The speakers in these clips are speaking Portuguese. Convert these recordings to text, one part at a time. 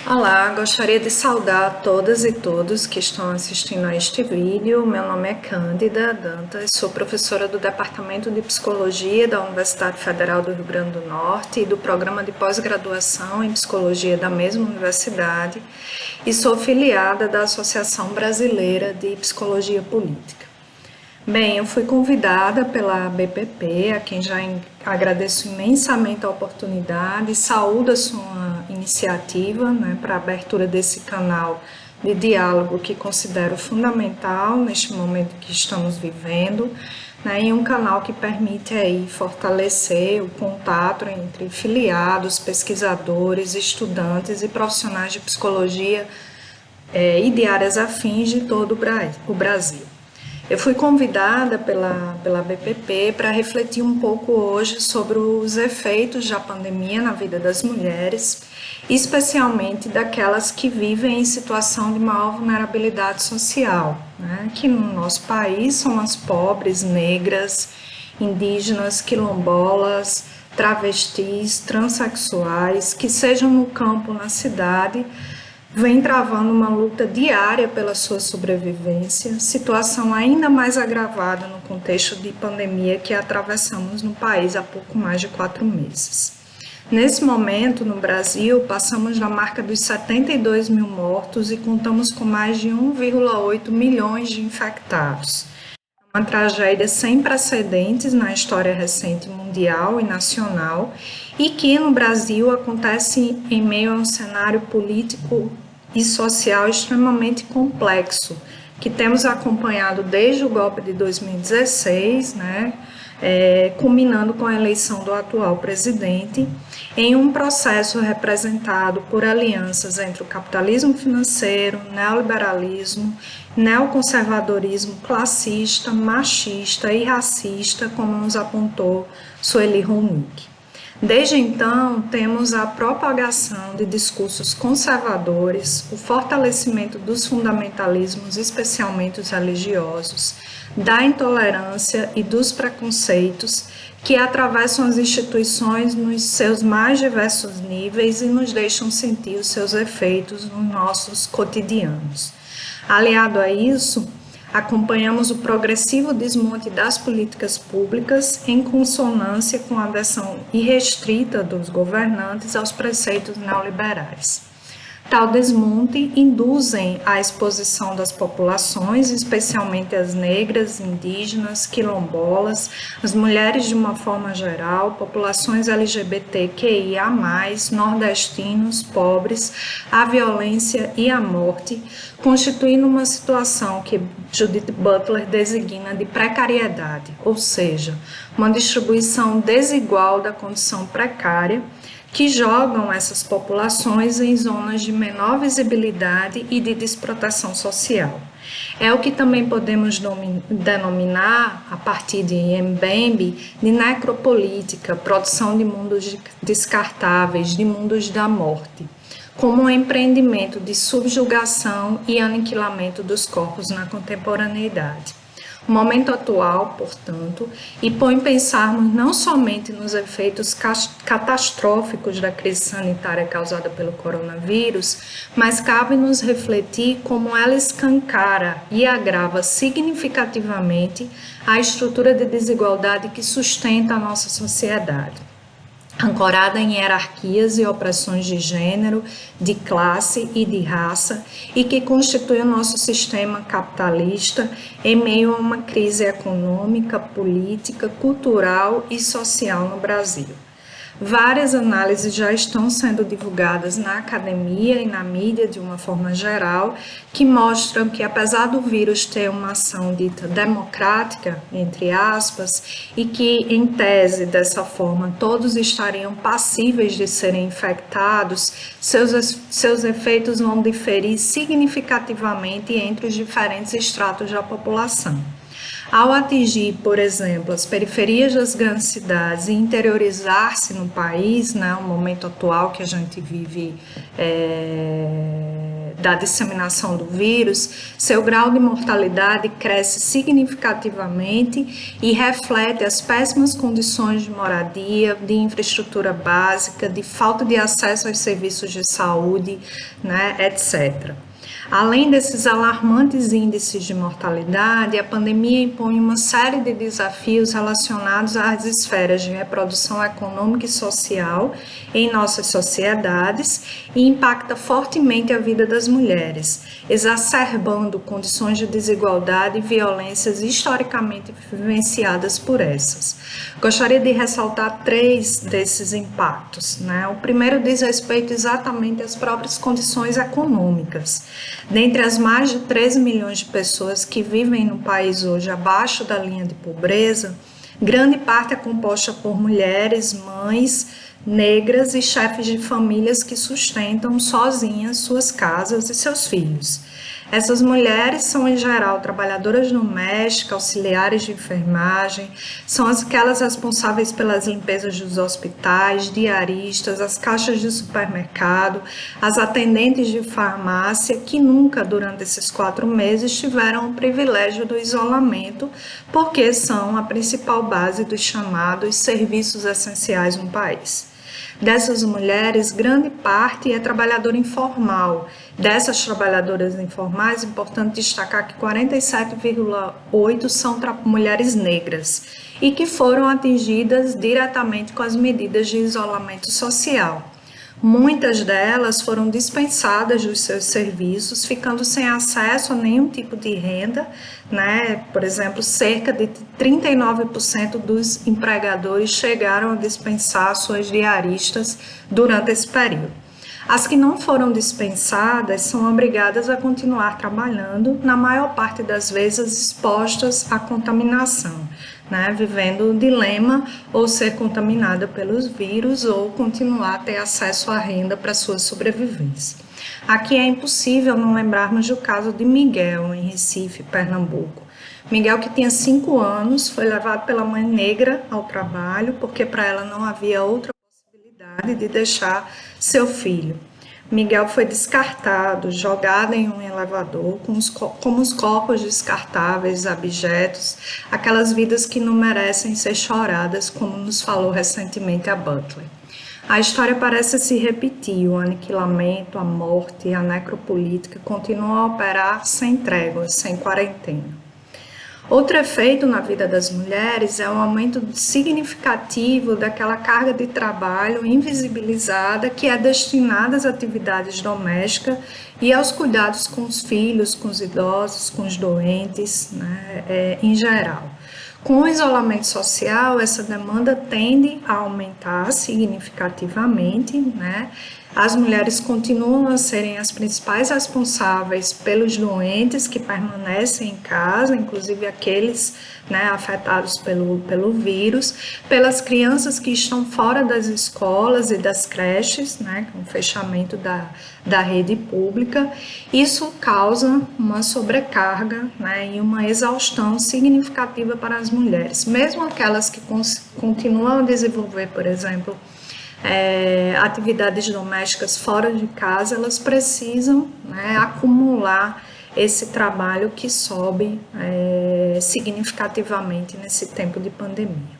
Olá, gostaria de saudar todas e todos que estão assistindo a este vídeo. Meu nome é Cândida Dantas, sou professora do Departamento de Psicologia da Universidade Federal do Rio Grande do Norte e do Programa de Pós-Graduação em Psicologia da mesma universidade e sou filiada da Associação Brasileira de Psicologia Política. Bem, eu fui convidada pela BPP, a quem já agradeço imensamente a oportunidade, saúdo a sua iniciativa, para a abertura desse canal de diálogo que considero fundamental neste momento que estamos vivendo, e um canal que permite aí fortalecer o contato entre filiados, pesquisadores, estudantes e profissionais de psicologia e de áreas afins de todo o Brasil. Eu fui convidada pela BPP para refletir um pouco hoje sobre os efeitos da pandemia na vida das mulheres, especialmente daquelas que vivem em situação de maior vulnerabilidade social, que no nosso país são as pobres, negras, indígenas, quilombolas, travestis, transexuais, que sejam no campo, na cidade, vem travando uma luta diária pela sua sobrevivência, situação ainda mais agravada no contexto de pandemia que atravessamos no país há pouco mais de 4 meses. Nesse momento, no Brasil, passamos da marca dos 72 mil mortos e contamos com mais de 1,8 milhões de infectados. Uma tragédia sem precedentes na história recente mundial e nacional e que no Brasil acontece em meio a um cenário político e social extremamente complexo, que temos acompanhado desde o golpe de 2016, culminando com a eleição do atual presidente, em um processo representado por alianças entre o capitalismo financeiro, neoliberalismo, neoconservadorismo classista, machista e racista, como nos apontou Sueli Honig. Desde então, temos a propagação de discursos conservadores, o fortalecimento dos fundamentalismos, especialmente os religiosos, da intolerância e dos preconceitos que atravessam as instituições nos seus mais diversos níveis e nos deixam sentir os seus efeitos nos nossos cotidianos. Aliado a isso, acompanhamos o progressivo desmonte das políticas públicas em consonância com a adesão irrestrita dos governantes aos preceitos neoliberais. Tal desmonte induzem a exposição das populações, especialmente as negras, indígenas, quilombolas, as mulheres de uma forma geral, populações LGBTQIA+, nordestinos, pobres, à violência e à morte, constituindo uma situação que Judith Butler designa de precariedade, ou seja, uma distribuição desigual da condição precária, que jogam essas populações em zonas de menor visibilidade e de desproteção social. É o que também podemos denominar, a partir de Mbembe, de necropolítica, produção de mundos descartáveis, de mundos da morte, como um empreendimento de subjugação e aniquilamento dos corpos na contemporaneidade. O momento atual, portanto, impõe pensarmos não somente nos efeitos catastróficos da crise sanitária causada pelo coronavírus, mas cabe-nos refletir como ela escancara e agrava significativamente a estrutura de desigualdade que sustenta a nossa sociedade, ancorada em hierarquias e opressões de gênero, de classe e de raça, e que constitui o nosso sistema capitalista em meio a uma crise econômica, política, cultural e social no Brasil. Várias análises já estão sendo divulgadas na academia e na mídia de uma forma geral, que mostram que apesar do vírus ter uma ação dita democrática, entre aspas, e que em tese dessa forma todos estariam passíveis de serem infectados, seus efeitos vão diferir significativamente entre os diferentes estratos da população. Ao atingir, por exemplo, as periferias das grandes cidades e interiorizar-se no país, o momento atual que a gente vive da disseminação do vírus, seu grau de mortalidade cresce significativamente e reflete as péssimas condições de moradia, de infraestrutura básica, de falta de acesso aos serviços de saúde, né, etc. Além desses alarmantes índices de mortalidade, a pandemia impõe uma série de desafios relacionados às esferas de reprodução econômica e social em nossas sociedades e impacta fortemente a vida das mulheres, exacerbando condições de desigualdade e violências historicamente vivenciadas por essas. Gostaria de ressaltar 3 desses impactos, né? O primeiro diz respeito exatamente às próprias condições econômicas. Dentre as mais de 13 milhões de pessoas que vivem no país hoje abaixo da linha de pobreza, grande parte é composta por mulheres, mães, negras e chefes de famílias que sustentam sozinhas suas casas e seus filhos. Essas mulheres são, em geral, trabalhadoras domésticas, auxiliares de enfermagem, são aquelas responsáveis pelas limpezas dos hospitais, diaristas, as caixas de supermercado, as atendentes de farmácia, que nunca, durante esses 4 meses, tiveram o privilégio do isolamento, porque são a principal base dos chamados serviços essenciais no país. Dessas mulheres, grande parte é trabalhadora informal. Dessas trabalhadoras informais, é importante destacar que 47,8% são mulheres negras e que foram atingidas diretamente com as medidas de isolamento social. Muitas delas foram dispensadas dos seus serviços, ficando sem acesso a nenhum tipo de renda, né? Por exemplo, cerca de 39% dos empregadores chegaram a dispensar suas diaristas durante esse período. As que não foram dispensadas são obrigadas a continuar trabalhando, na maior parte das vezes expostas à contaminação, né, vivendo o dilema ou ser contaminada pelos vírus ou continuar a ter acesso à renda para sua sobrevivência. Aqui é impossível não lembrarmos do caso de Miguel, em Recife, Pernambuco. Miguel, que tinha 5 anos, foi levado pela mãe negra ao trabalho, porque para ela não havia outra possibilidade de deixar seu filho. Miguel foi descartado, jogado em um elevador, como os corpos descartáveis, abjetos, aquelas vidas que não merecem ser choradas, como nos falou recentemente a Butler. A história parece se repetir, o aniquilamento, a morte e a necropolítica continuam a operar sem tréguas, sem quarentena. Outro efeito na vida das mulheres é um aumento significativo daquela carga de trabalho invisibilizada que é destinada às atividades domésticas e aos cuidados com os filhos, com os idosos, com os doentes, né, em geral. Com o isolamento social, essa demanda tende a aumentar significativamente, né? As mulheres continuam a serem as principais responsáveis pelos doentes que permanecem em casa, inclusive aqueles, né, afetados pelo vírus, pelas crianças que estão fora das escolas e das creches, né, com o fechamento da rede pública. Isso causa uma sobrecarga, né, e uma exaustão significativa para as mulheres, mesmo aquelas que continuam a desenvolver, por exemplo, atividades domésticas fora de casa, elas precisam, né, acumular esse trabalho que sobe significativamente nesse tempo de pandemia.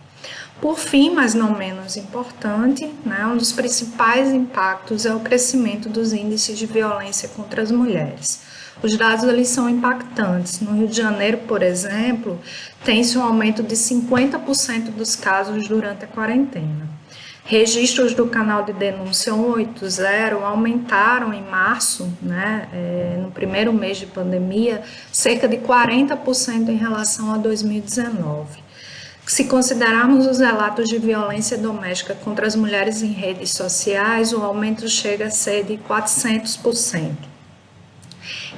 Por fim, mas não menos importante, né, um dos principais impactos é o crescimento dos índices de violência contra as mulheres. Os dados eles são impactantes. No Rio de Janeiro, por exemplo, tem-se um aumento de 50% dos casos durante a quarentena. Registros do canal de denúncia 180 aumentaram em março, né, no primeiro mês de pandemia, cerca de 40% em relação a 2019. Se considerarmos os relatos de violência doméstica contra as mulheres em redes sociais, o aumento chega a ser de 400%.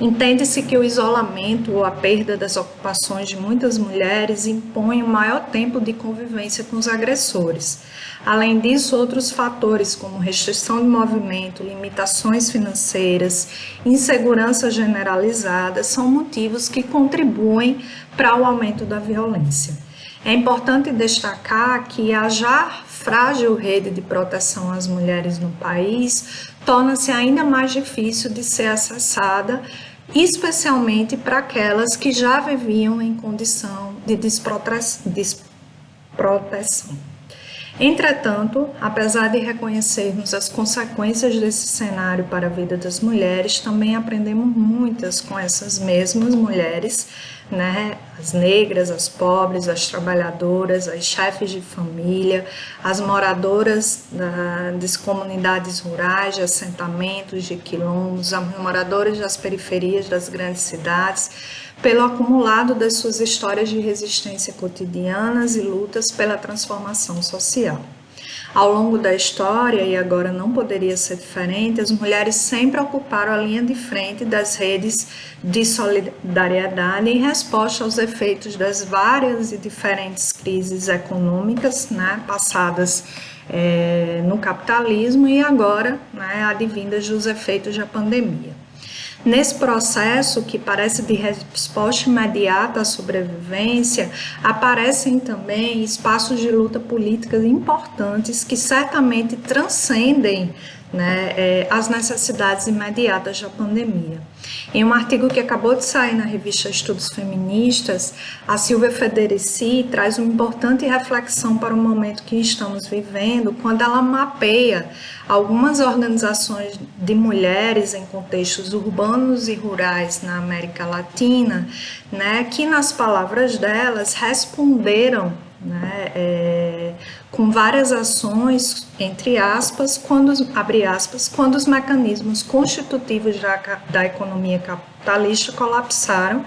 Entende-se que o isolamento ou a perda das ocupações de muitas mulheres impõe um maior tempo de convivência com os agressores. Além disso, outros fatores como restrição de movimento, limitações financeiras, insegurança generalizada são motivos que contribuem para o aumento da violência. É importante destacar que a já frágil rede de proteção às mulheres no país torna-se ainda mais difícil de ser acessada, especialmente para aquelas que já viviam em condição de desproteção. Entretanto, apesar de reconhecermos as consequências desse cenário para a vida das mulheres, também aprendemos muitas com essas mesmas mulheres, né? As negras, as pobres, as trabalhadoras, as chefes de família, as moradoras das comunidades rurais, de assentamentos, de quilombos, as moradoras das periferias das grandes cidades, pelo acumulado das suas histórias de resistência cotidianas e lutas pela transformação social. Ao longo da história, e agora não poderia ser diferente, as mulheres sempre ocuparam a linha de frente das redes de solidariedade em resposta aos efeitos das várias e diferentes crises econômicas, né, passadas no capitalismo e agora, né, advindas dos efeitos da pandemia. Nesse processo, que parece de resposta imediata à sobrevivência, aparecem também espaços de luta política importantes que certamente transcendem, né, as necessidades imediatas da pandemia. Em um artigo que acabou de sair na revista Estudos Feministas, a Silvia Federici traz uma importante reflexão para o momento que estamos vivendo, quando ela mapeia algumas organizações de mulheres em contextos urbanos e rurais na América Latina, né, que, nas palavras delas, responderam, né, com várias ações, entre aspas, abre aspas, quando os mecanismos constitutivos da economia capitalista colapsaram,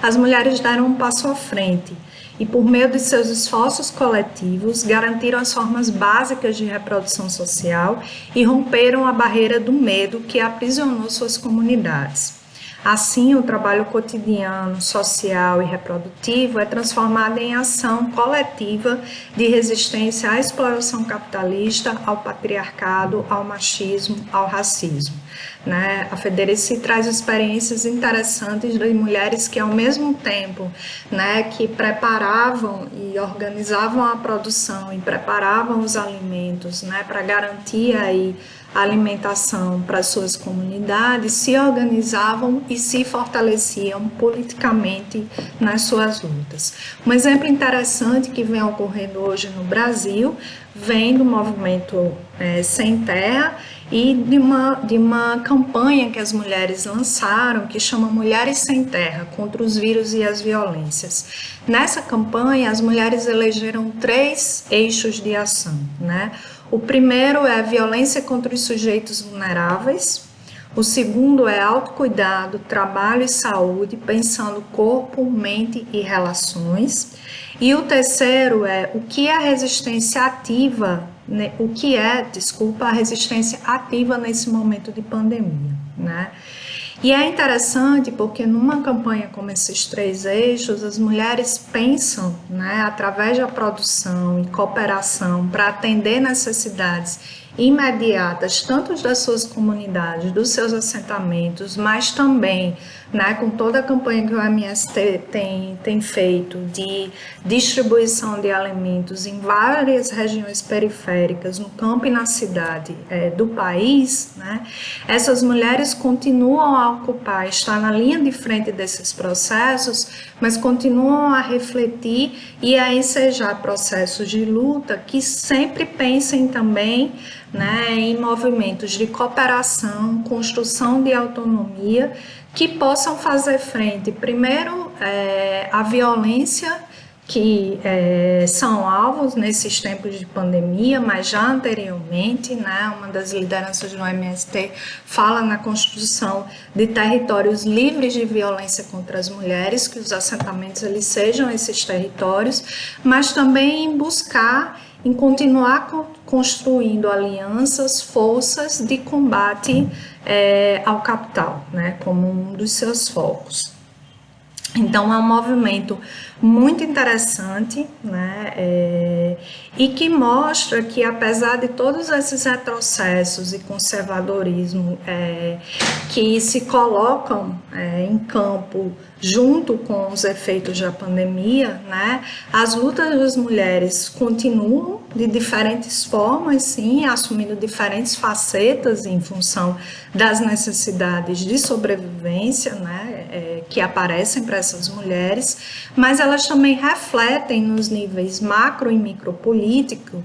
as mulheres deram um passo à frente e, por meio de seus esforços coletivos, garantiram as formas básicas de reprodução social e romperam a barreira do medo que aprisionou suas comunidades. Assim, o trabalho cotidiano, social e reprodutivo é transformado em ação coletiva de resistência à exploração capitalista, ao patriarcado, ao machismo, ao racismo. Né? A Federici traz experiências interessantes de mulheres que, ao mesmo tempo, né, que preparavam e organizavam a produção e preparavam os alimentos, né, para garantir aí a alimentação para suas comunidades, se organizavam e se fortaleciam politicamente nas suas lutas. Um exemplo interessante que vem ocorrendo hoje no Brasil vem do movimento Sem Terra e de uma campanha que as mulheres lançaram, que chama Mulheres Sem Terra, contra os vírus e as violências. Nessa campanha, as mulheres elegeram 3 eixos de ação, né? O primeiro é a violência contra os sujeitos vulneráveis, o segundo é autocuidado, trabalho e saúde, pensando corpo, mente e relações, e o terceiro é o que é a resistência ativa, né? A resistência ativa nesse momento de pandemia, né? E é interessante porque numa campanha como esses 3 eixos, as mulheres pensam, né, através da produção e cooperação para atender necessidades imediatas, tanto das suas comunidades, dos seus assentamentos, mas também, né, com toda a campanha que o MST tem feito de distribuição de alimentos em várias regiões periféricas, no campo e na cidade do país, né, essas mulheres continuam a ocupar, estar na linha de frente desses processos, mas continuam a refletir e a ensejar processos de luta que sempre pensem também, né, em movimentos de cooperação, construção de autonomia, que possam fazer frente, primeiro, à violência, que são alvos nesses tempos de pandemia, mas já anteriormente, né, uma das lideranças do MST fala na construção de territórios livres de violência contra as mulheres, que os assentamentos eles sejam esses territórios, mas também em buscar, em continuar construindo alianças, forças de combate ao capital, né, como um dos seus focos. Então, é um movimento muito interessante, né? E que mostra que, apesar de todos esses retrocessos e conservadorismo que se colocam em campo junto com os efeitos da pandemia, né? As lutas das mulheres continuam de diferentes formas, sim, assumindo diferentes facetas em função das necessidades de sobrevivência, né? Que aparecem para essas mulheres, mas elas também refletem nos níveis macro e micropolítico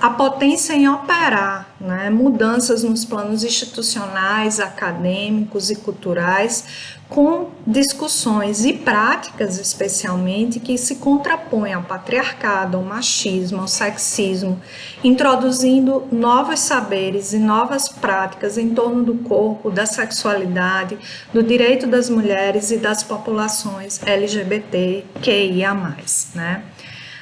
a potência em operar, né, mudanças nos planos institucionais, acadêmicos e culturais, com discussões e práticas, especialmente, que se contrapõem ao patriarcado, ao machismo, ao sexismo, introduzindo novos saberes e novas práticas em torno do corpo, da sexualidade, do direito das mulheres e das populações LGBTQIA+, né?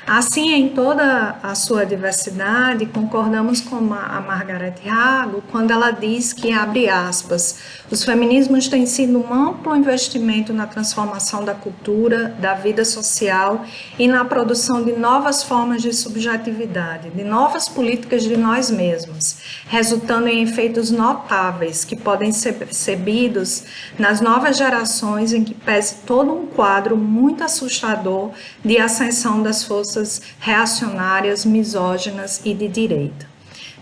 Assim, em toda a sua diversidade, concordamos com a Margaret Hago quando ela diz que, abre aspas, os feminismos têm sido um amplo investimento na transformação da cultura, da vida social e na produção de novas formas de subjetividade, de novas políticas de nós mesmos, resultando em efeitos notáveis que podem ser percebidos nas novas gerações em que pese todo um quadro muito assustador de ascensão das forças reacionárias, misóginas e de direita.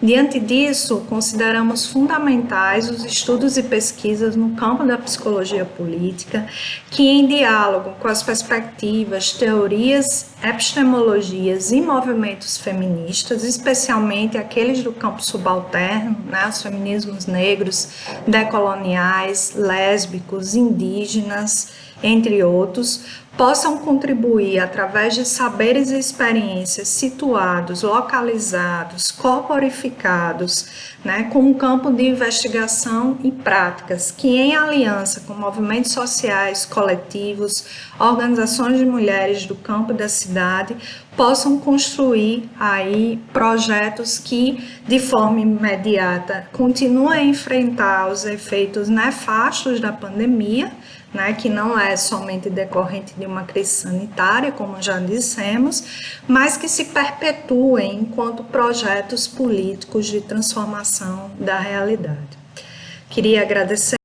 Diante disso, consideramos fundamentais os estudos e pesquisas no campo da psicologia política, que, em diálogo com as perspectivas, teorias, epistemologias e movimentos feministas, especialmente aqueles do campo subalterno, né, os feminismos negros, decoloniais, lésbicos, indígenas, entre outros, possam contribuir através de saberes e experiências situados, localizados, corporificados, né, com um campo de investigação e práticas que, em aliança com movimentos sociais, coletivos, organizações de mulheres do campo e da cidade, possam construir aí projetos que, de forma imediata, continuem a enfrentar os efeitos nefastos da pandemia, né, que não é somente decorrente de uma crise sanitária, como já dissemos, mas que se perpetuem enquanto projetos políticos de transformação da realidade. Queria agradecer